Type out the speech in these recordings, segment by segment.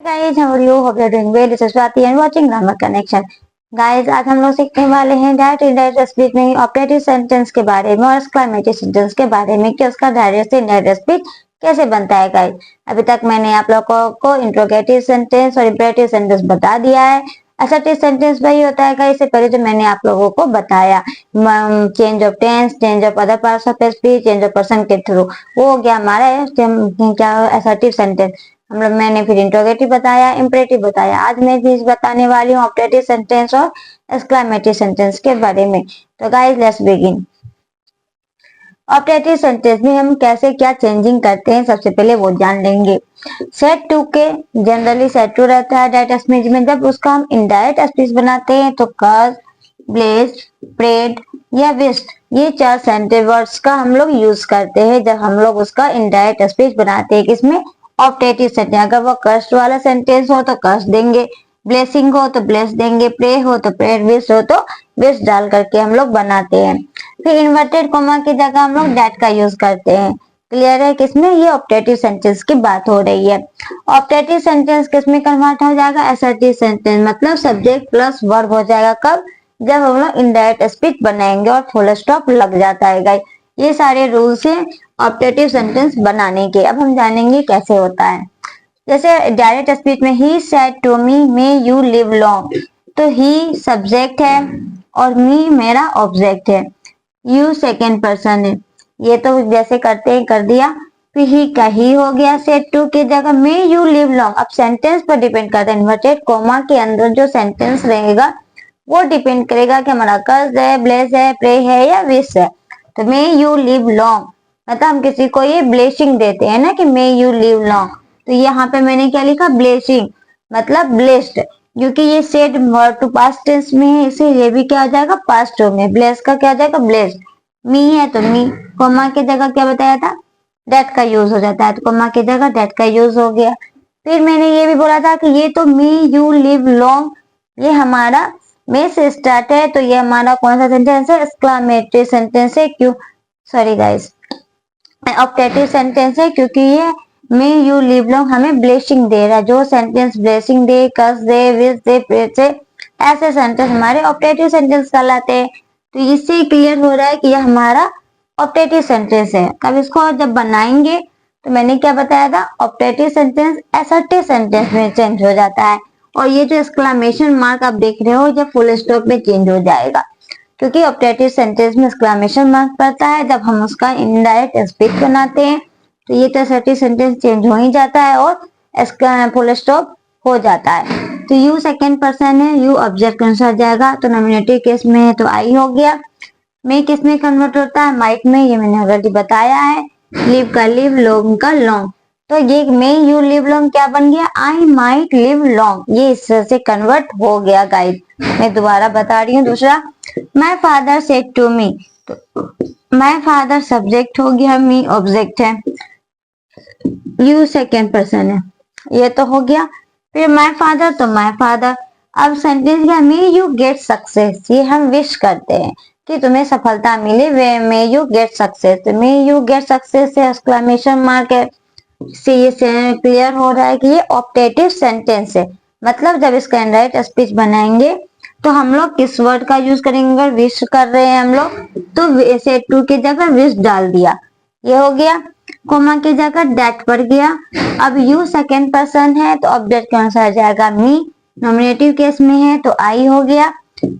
Guys, how are you? Hope you're doing well. This is Swati and watching Grammar Connection. Guys, आज हम लोग सीखने वाले हैं डायरेक्ट इनडायरेक्ट स्पीच में ऑपरेटिव सेंटेंस के बारे में और एक्सक्लेमेटरी सेंटेंस के बारे में कि उसका डायरेक्ट से इनडायरेक्ट स्पीच कैसे बनता है। गाइस, अभी तक मैंने आप लोगों को इंट्रोगेटिव सेंटेंस और इंपेरेटिव सेंटेंस बता दिया है। असर्टिव सेंटेंस वही होता है गाइस, इससे पहले जो मैंने आप लोगों को बताया, change of tense, change of other parts of speech, change of person के थ्रू, वो हो गया हमारा क्या असर्टिव सेंटेंस। हम लोग मैंने फिर इंट्रोगेटिव बताया, इंपेरेटिव बताया। आज मैं चीज बताने वाली हूँ ऑपरेटिव सेंटेंस और एक्सक्लेमेटरी सेंटेंस के बारे में। तो guys, let's begin. Operative sentence में हम कैसे क्या चेंजिंग करते हैं, सबसे पहले वो जान लेंगे। सेट टू के जनरली सेट टू रहता है डायरेक्ट स्पीच में। जब उसका हम इनडायरेक्ट स्पीच बनाते हैं तो कर्स, ब्लेज, प्रेड या विस्ट, ये चार सेंटेंस वर्ड्स का हम लोग यूज करते हैं जब हम लोग उसका इनडायरेक्ट स्पीच बनाते हैं। किसमें? Operative sentence. अगर वो कर्स वाला सेंटेंस हो तो कर्स देंगे, ब्लेसिंग हो तो ब्लेस देंगे, प्रे हो तो प्रेयर, विश हो तो विश डाल करके हम लोग बनाते हैं। फिर इन्वर्टेड कोमा की जगह हम लोग दैट का यूज करते हैं। क्लियर है? किसमें? ये ऑपरेटिव सेंटेंस की बात हो रही है। ऑपरेटिव सेंटेंस किसमें कन्वर्ट हो जाएगा? असर्टिव सेंटेंस, मतलब सब्जेक्ट प्लस वर्ब हो जाएगा। कब? जब हम लोग इनडायरेक्ट स्पीच बनाएंगे और फुल स्टॉप लग जाता है। गाइस, ये सारे रूल्स हैं ऑपरेटिव सेंटेंस बनाने के। अब हम जानेंगे कैसे होता है। जैसे डायरेक्ट स्पीच में he said to me may you live long, तो ही सब्जेक्ट है और मी मेरा ऑब्जेक्ट है, यू सेकेंड पर्सन है। ये तो जैसे करते हैं कर दिया। फिर ही का ही हो गया सेड टू की जगह मे यू लिव लॉन्ग। अब सेंटेंस पर डिपेंड करता है, इन्वर्टेड कोमा के अंदर जो सेंटेंस रहेगा वो डिपेंड करेगा कि हमारा कर्ज है, ब्लेस है, प्रे है या विश है। तो मे यू लिव लॉन्ग मतलब हम किसी को ये ब्लेसिंग देते हैं ना कि मे यू लिव लॉन्ग, तो यहाँ पे मैंने क्या लिखा? ब्लेसिंग मतलब ब्लेस्ड, क्योंकि ये said verb to past tense में है, इसीलिए ये भी क्या आ जाएगा? पास्ट में। ब्लेस का क्या आ जाएगा? ब्लेस्ड। मी है तो मी, कोमा की जगह क्या बताया था? डेट का यूज हो जाता है, तो कोमा की जगह डेट का यूज हो गया। फिर मैंने ये भी बोला था कि ये तो मी यू लिव लॉन्ग, ये हमारा मे से स्टार्ट है, तो ये हमारा कौन सा सेंटेंस है? एक्सक्लेमेटरी सेंटेंस है। क्यों? सॉरी गाइस, ऑपरेटिव सेंटेंस है, क्योंकि ये मे यू लिव लॉन्ग हमें ब्लेसिंग दे रहा है। जो सेंटेंस ब्लेसिंग दे, कर्स दे, विश दे, प्रे से, ऐसे सेंटेंस हमारे ऑपरेटिव सेंटेंस कहलाते हैं। तो इससे क्लियर हो रहा है कि यह हमारा ऑपरेटिव सेंटेंस है। अब इसको जब बनाएंगे तो मैंने क्या बताया था? ऑपरेटिव सेंटेंस असर्टिव सेंटेंस में चेंज हो जाता है, और ये जो एक्सक्लेमेशन मार्क आप देख रहे हो ये फुल स्टॉप में चेंज हो जाएगा, क्योंकि ऑपरेटिव सेंटेंस में एक्सक्लेमेशन मार्क पड़ता है जब हम उसका इनडायरेक्ट स्पीच बनाते हैं। तो ये तो असर्टिव सेंटेंस चेंज हो ही जाता है और फुल स्टॉप हो जाता है। तो यू सेकेंड पर्सन है, यू ऑब्जेक्ट के अनुसार जाएगा, तो नॉमिनेटिव केस में है तो आई हो गया। में किस में कन्वर्ट होता है? माइट में, ये मैंने ऑलरेडी बताया है। लिव का लिव, लॉन्ग का लॉन्ग, तो ये मे यू लिव लॉन्ग क्या बन गया? आई माइट लिव लॉन्ग, ये इस तरह से कन्वर्ट हो गया। गाइड, मैं दोबारा बता रही हूँ। दूसरा, my father said to me, तो माय फादर सब्जेक्ट हो गया, मी ऑब्जेक्ट है, यू सेकेंड पर्सन है, ये तो हो गया। फिर माय फादर, तो माय फादर। अब सेंटेंस क्या? मे यू गेट सक्सेस, ये हम विश करते हैं कि तुम्हें सफलता मिले, वे मे यू गेट सक्सेस। तो मे यू गेट सक्सेस से एक्सक्लेमेशन मार्क है, से ये क्लियर हो रहा है कि ये ऑपरेटिव सेंटेंस है। मतलब जब इसका इनडायरेक्ट स्पीच बनाएंगे तो हम लोग किस वर्ड का यूज करेंगे? अगर विश कर रहे हैं हम लोग तो सेड टू की जगह विश डाल दिया, ये हो गया। कोमा की जगह दैट पड़ गया। अब यू सेकेंड पर्सन है तो ऑब्जेक्ट के अनुसार जाएगा मी, नॉमिनेटिव केस में है तो आई हो गया।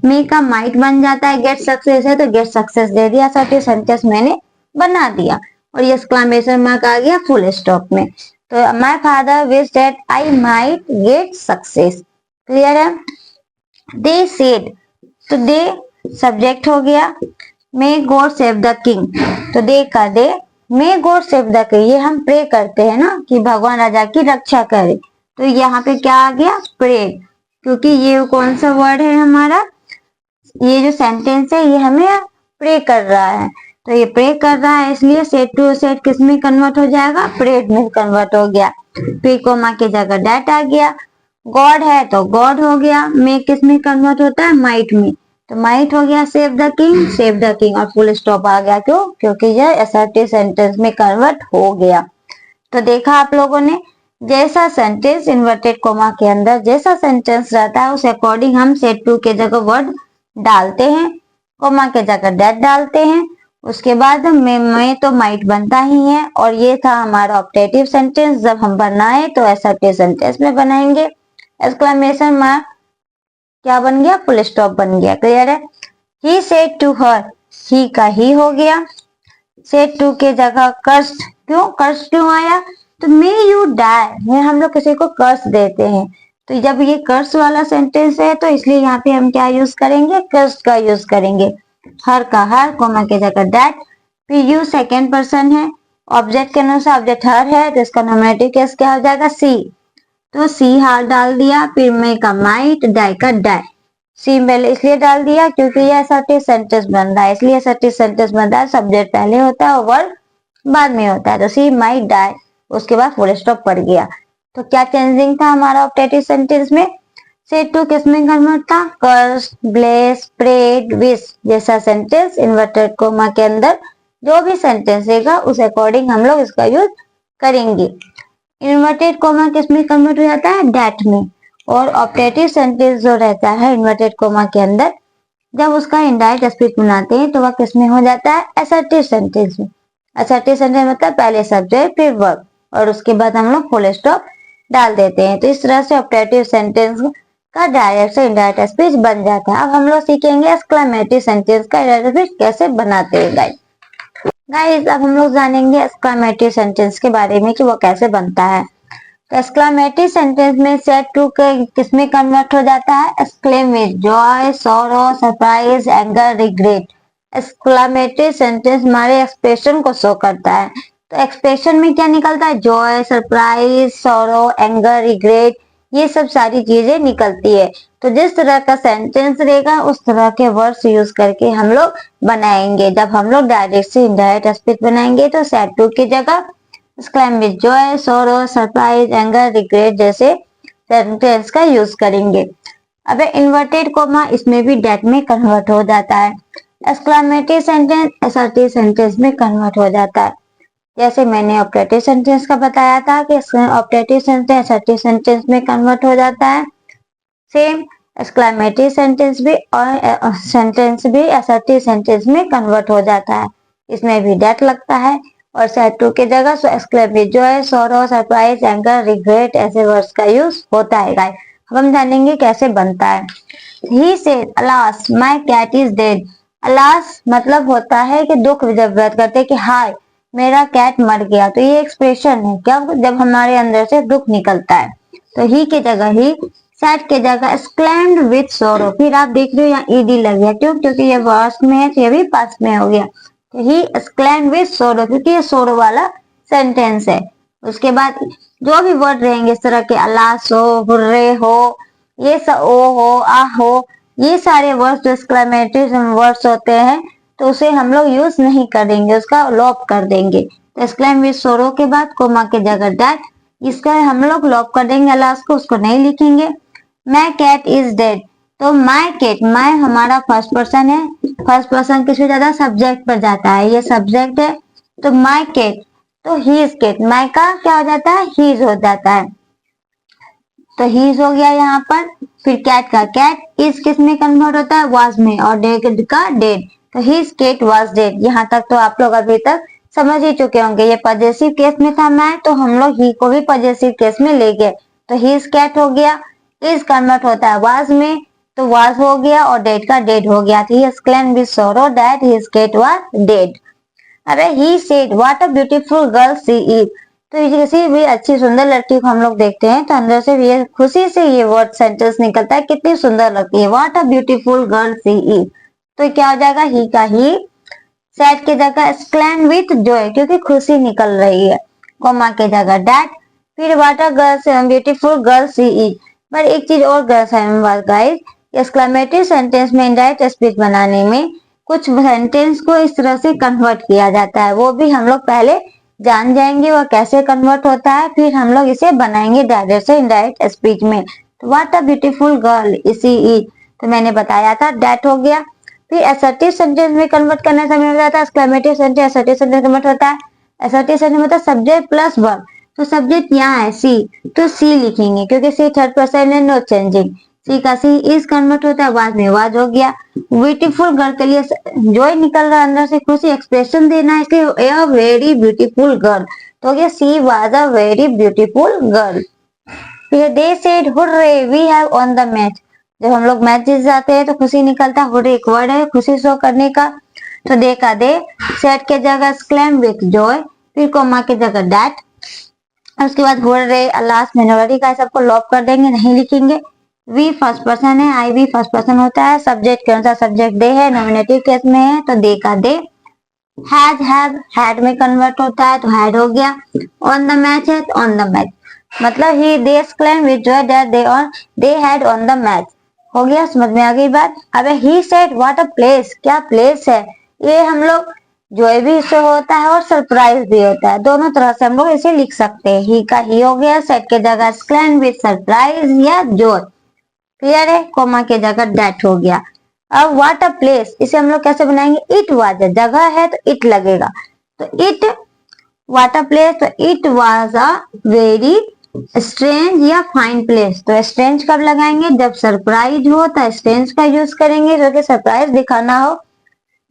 मी का माइट बन जाता है, गेट सक्सेस है तो गेट सक्सेस दे दिया, सर्टिव सेंटेंस मैंने बना दिया, और ये एक्सक्लेमेशन मार्क आ गया फुल स्टॉप में। तो my father wish that I might get success. Clear है? दे सेड, तो दे सब्जेक्ट हो गया। May God save the king, तो दे का they, may God save the king, ये हम प्रे करते हैं ना कि भगवान राजा की रक्षा करे, तो यहाँ पे क्या आ गया? प्रे, क्योंकि ये कौन सा वर्ड है हमारा? ये जो सेंटेंस है ये हमें प्रे कर रहा है, तो ये प्रे कर रहा है, इसलिए सेड टू सेड किस में कन्वर्ट हो जाएगा? प्रेड में कन्वर्ट हो गया। फिर कोमा की जगह डेट आ गया। गॉड है तो गॉड हो गया। में किस में कन्वर्ट होता है? माइट में, तो माइट हो गया save the king, save the king, और फुल स्टॉप आ गया। क्यों? क्योंकि यह असर्टिव सेंटेंस में कन्वर्ट हो गया। तो देखा आप लोगों ने जैसा सेंटेंस इन्वर्टेड कोमा के अंदर जैसा सेंटेंस रहता है उस अकॉर्डिंग हम सेट टू के जगह वर्ड डालते हैं, कोमा के जगह दैट डालते हैं। उसके बाद में तो माइट बनता ही है, और ये था हमारा ऑप्टेटिव सेंटेंस। जब हम बनाए तो असर्टिव सेंटेंस में बनाएंगे। एक्सक्लेमेशन मार्क क्या बन गया, फुल स्टॉप बन गया। क्लियर है। ही सेड टू हर, ही का ही हो गया। सेड टू के जगह कर्स्ड, क्यों कर्स्ड क्यों आया, तो मे यू डाई में हम लोग किसी को कर्स देते हैं, तो जब ये कर्स वाला सेंटेंस है तो इसलिए यहाँ पे हम क्या यूज करेंगे, कर्स्ड का यूज करेंगे। हर का हर, कोमा के जगह दैट। फिर यू सेकेंड पर्सन है, ऑब्जेक्ट के अनुसार ऑब्जेक्ट हर है तो इसका नॉमिनेटिव केस क्या हो जाएगा, सी, तो सी हार डाल दिया। फिर मे का माइट, डाई का डाई। सी पहले इसलिए डाल दिया क्योंकि ये असर्टिव सेंटेंस बन रहा है, इसलिए असर्टिव सेंटेंस बन रहा है, सब्जेक्ट पहले होता है और वर्ब बाद में होता है, तो सी माइट डाई, उसके बाद फुल स्टॉप पड़ गया। तो क्या चेंजिंग था हमारा ऑप्टेटिव सेंटेंस में, सेड टू किस में कन्वर्ट था, कर्स, ब्लेस, प्रेड, विश जैसा सेंटेंस इन्वर्टेड कोमा के अंदर जो भी सेंटेंस रहेगा उस अकॉर्डिंग हम लोग इसका यूज करेंगे। इन्वर्टेड कोमा किस में कन्वर्ट हो जाता है, दैट में। और ऑप्टेटिव सेंटेंस जो रहता है इन्वर्टेड कोमा के अंदर जब उसका इनडायरेक्ट स्पीच बनाते हैं तो वह किस में हो जाता है, असर्टिव सेंटेंस में। असर्टिव सेंटेंस मतलब पहले सब्जेक्ट फिर वर्ब और उसके बाद हम लोग फुल स्टॉप डाल देते हैं। तो इस तरह से ऑप्टेटिव सेंटेंस का डायरेक्ट से इनडायरेक्ट स्पीच बन जाता है। अब हम लोग सीखेंगे एक्सक्लेमेटरी सेंटेंस का इनडायरेक्ट स्पीच कैसे बनाते हैं गाइस। अब हम लोग जानेंगे एक्सक्लेमेटरी सेंटेंस के बारे में कि वो कैसे बनता है। तो एक्सक्लेमेटरी सेंटेंस में सेड टू के किसमें कन्वर्ट हो जाता है, exclaim with joy, sorrow, surprise, anger, regret. Exclamatory sentence हमारे एक्सप्रेशन को शो करता है। तो एक्सप्रेशन में क्या निकलता है, Joy, surprise, sorrow, anger, regret, ये सब सारी चीजें निकलती है। तो जिस तरह का सेंटेंस रहेगा उस तरह के वर्ड्स यूज करके हम लोग बनाएंगे। जब हम लोग डायरेक्ट से इनडायरेक्ट स्पीच बनाएंगे तो सेड टू की जगह exclaim with joy, sorrow, surprise, anger, regret जैसे सेंटेंस का यूज करेंगे। अब इन्वर्टेड कोमा इसमें भी डेट में कन्वर्ट हो जाता है। एक्सक्लेमेटरी सेंटेंस असर्टिव सेंटेंस में कन्वर्ट हो जाता है। जैसे मैंने ऑप्टेटिव सेंटेंस का बताया था कि ऑप्टेटिव सेंटेंस असर्टिव सेंटेंस में कन्वर्ट हो जाता है, सेम एक्सक्लेमेटरी सेंटेंस भी और सेंटेंस भी असर्टिव सेंटेंस में कन्वर्ट हो जाता है। इसमें भी डेट लगता है और सेड टू के जगह exclaim with joy, sorrow, surprise, anger, regret ऐसे वर्ड्स का यूज होता है गाइस। अब हम जानेंगे कैसे बनता है। He said alas my cat is dead. Alas मतलब होता है कि दुख जब व्यक्त करते कि हाय मेरा कैट मर गया, तो ये एक्सप्रेशन है क्या, जब हमारे अंदर से दुख निकलता है। तो ही के जगह ही, सैड के जगह एक्सक्लेम्ड विद सॉरो। फिर आप देख रहे हो यहाँ ईडी लग गया, क्यों, क्योंकि ये पास्ट में है तो ये भी पास्ट में हो गया। तो ही एक्सक्लेम्ड विद सॉरो क्योंकि ये सॉरो वाला सेंटेंस है। उसके बाद जो भी वर्ड रहेंगे इस तरह के, अलास हो, हुर्रे हो, ये सब, ओ हो, आ हो, ये सारे वर्ड्स जो एक्सक्लेमेटरी वर्ड्स होते हैं तो उसे हम लोग यूज नहीं करेंगे, उसका लॉप कर देंगे। तो एक्सक्लेम विद सॉरो के बाद कोमा के जगह दैट, इसका हम लोग लॉप कर देंगे अलास को, उसको नहीं लिखेंगे। माय कैट इज डेड, तो माय कैट, माय हमारा फर्स्ट पर्सन है, फर्स्ट पर्सन किससे ज्यादा, सब्जेक्ट पर जाता है, ये सब्जेक्ट है। तो माय कैट, तो ही इज कैट, माय का क्या हो जाता है, हीज हो जाता है, तो हीज हो गया यहाँ पर। फिर कैट का कैट इज किस में कन्वर्ट होता है, वाज में, और डेड का डेड, तो हीज कैट वाज डेड। यहाँ तक तो आप लोग अभी तक समझ ही चुके होंगे। ये पॉजेसिव केस में था मैं, तो हम लोग ही को भी पॉजेसिव केस में ले गए, तो हीज कैट हो गया। इज कन्वर्ट होता है वाज में, तो वाज हो गया और डेड का डेड हो गया। तो he exclaimed with sorrow that his cat was dead. अरे he said what a beautiful girl she is, तो किसी भी अच्छी सुंदर लड़की को हम लोग देखते हैं तो अंदर से ये खुशी से ये वर्ड सेंटेंस निकलता है, कितनी सुंदर लगती है, what a beautiful girl she is. तो क्या हो जाएगा, ही का ही, सैड की जगह एक्सक्लेम विथ जॉय क्योंकि खुशी निकल रही है, कोमा के जगह दैट। फिर what a girl beautiful girl she is. पर एक चीज और गाइस, एक्सक्लेमेटरी सेंटेंस में इनडायरेक्ट स्पीच बनाने में कुछ सेंटेंस को इस तरह से कन्वर्ट किया जाता है, वो भी हम लोग पहले जान जाएंगे वो कैसे कन्वर्ट होता है, फिर हम लोग इसे बनाएंगे डायरेक्ट से इनडायरेक्ट स्पीच में। तो व्हाट अ ब्यूटीफुल गर्ल इसी इज, तो मैंने बताया था दैट हो गया। फिर असर्टिव सेंटेंस में कन्वर्ट करने समय हो जाता है, exclamative sentence assertive sentence convert होता है। असर्टिव सेंटेंस मतलब सब्जेक्ट प्लस वर्ब, तो सब्जेक्ट यहाँ है सी, तो सी लिखेंगे क्योंकि सी थर्ड पर्सन है, नो चेंजिंग। सी का सी इज कन्वर्ट होता है, बाद में वाज हो गया। ब्यूटीफुल गर्ल के लिए जॉय निकल रहा है अंदर से, खुशी एक्सप्रेशन देना है, इसलिए ए वेरी ब्यूटीफुल गर्ल, तो हो गया she was a very beautiful girl. फिर they said hurray we have won the match, जब हम लोग मैच जीत जाते हैं तो खुशी निकलता है, हुर्रे एक वर्ड है खुशी शो करने का। तो दे का दे, सेड के जगह एक्सक्लेम विथ जॉय, फिर कोमा के जगह दैट, उसके बाद हुर्रे लास्ट मिनोरिटी का सबको लॉप कर देंगे, नहीं लिखेंगे। वी फर्स्ट पर्सन है, आई वी फर्स्ट पर्सन होता है, सब्जेक्ट के अनुसार सब्जेक्ट दे है, नॉमिनेटिव केस में है तो दे का दे। हैज हैव हैड में कन्वर्ट होता है तो हैड हो गया। ऑन द मैच है तो ऑन द मैच, मतलब he they exclaim with joy that they had won the match, हो गया। समझ में आ गई बात। अब he said what a place, क्या प्लेस है, ये हम लोग जॉय भी इससे होता है और सरप्राइज भी होता है, दोनों तरह से हम लोग इसे लिख सकते हैं। ही का ही हो गया, सेड के जगह एक्सक्लेम विद सरप्राइज या जॉय, क्लियर है। कोमा के जगह दैट हो गया। अब व्हाट अ प्लेस, इसे हम लोग कैसे बनाएंगे, इट वाज, जगह है तो इट लगेगा, तो इट व्हाट अ प्लेस, तो it was a very strange या फाइन प्लेस, तो स्ट्रेंज कब लगाएंगे, जब सरप्राइज हो तो स्ट्रेंज का यूज करेंगे, जो कि सरप्राइज दिखाना हो।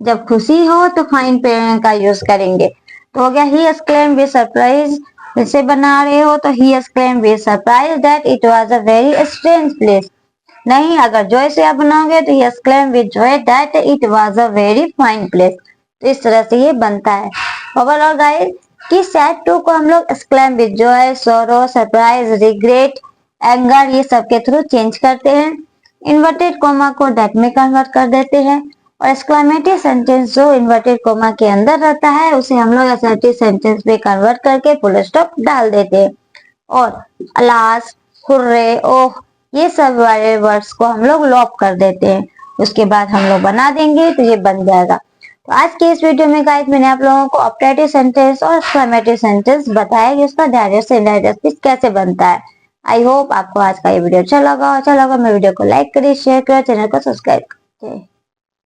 जब खुशी हो तो फाइन का यूज करेंगे। तो हो गया ही एक्सक्लेम विद सरप्राइज, इसे बना रहे हो तो he exclaim with surprise that it was a very strange place. नहीं, अगर जॉय से आप बनाओगे तो he exclaim with joy that it was a very fine place. तो इस तरह से ये बनता है। ओवरऑल गाइस, कि सैड टू को हम लोग exclaim with joy, sorrow, surprise, regret, anger, ये सब के थ्रू चेंज करते हैं। इन्वर्टेड कोमा को दैट में कन्वर्ट कर देते हैं, और एक्सक्लेमेटरी सेंटेंस जो इन्वर्टेड कोमा के अंदर रहता है उसे हम लोग असर्टिव सेंटेंस में कन्वर्ट करके फुल स्टॉप डाल देते हैं। और अलास, हुर्रे, ओह, ये सब वाले वर्ड्स को हम लोग लॉप कर देते हैं, उसके बाद हम लोग बना देंगे तो ये बन जाएगा। तो आज के इस वीडियो में गाइस मैंने आप लोगों को ऑप्टेटिव सेंटेंस और एक्सक्लेमेटरी सेंटेंस बताया कि उसका डायरेक्ट से इनडायरेक्ट स्पीच कैसे बनता है। आई होप आपको आज का ये वीडियो अच्छा लगा मेरे वीडियो को लाइक करिए, शेयर करिए, चैनल को सब्सक्राइब करिए।